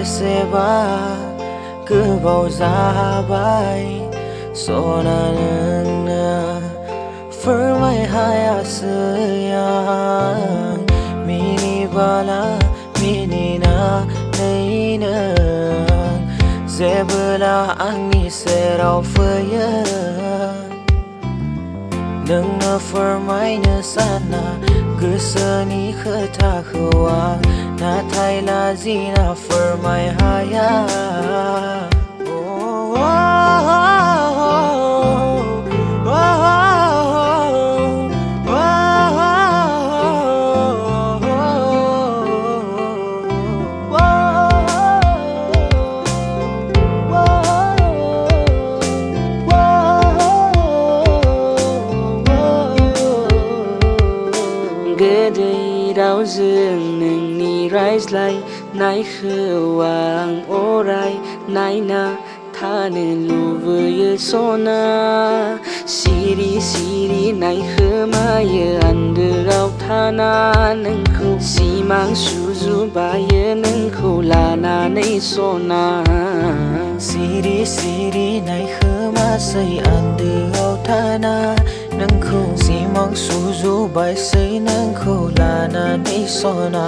बेसेबा गोबाव जाबाय सना नोंनो फोरमाय हायासै आं मिनिबाला मिनिनानै नों जेबोला आंनि सेराव फैयो नोंनो फोरमायनो साना गोसोनि खोथाखौ आं नाथाय लाजिना फोरमाय हाया गोदै रावजों नोंनि रायज्लायनायखौ आं अराय नायना थानो लुबैयो सना सिरि सिरि नायखोमायो आन्दोआव थाना नोंखौ सिमां सुजुबायो नोंखौ लानानै सना सिरि सिरि नायखोमासै आन्दोआव थाना नोंखौ सिमां सुजुबायसै नोंखौ लानानै सना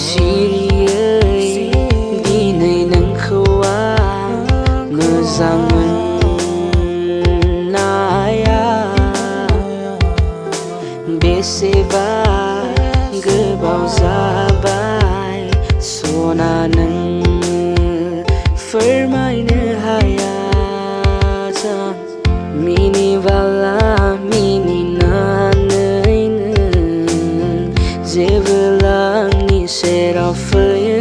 सिरियै दिनै नोंखौ आं मोजां मोननाया बेसेबा गोबाव जाबाय सना नों फोरमायनो हाया मिनिबाला मिनिनानै नों जेबोला आंनि सेराव फैयो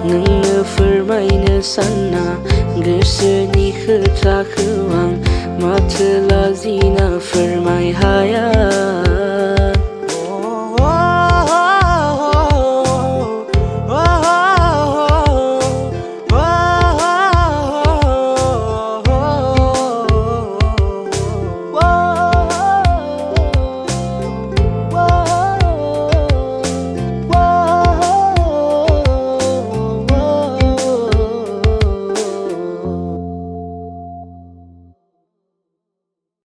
नोंनो फोरमायनो साना गोसोनि खोथाखौ आं माथो लाजिना फोरमाय हाया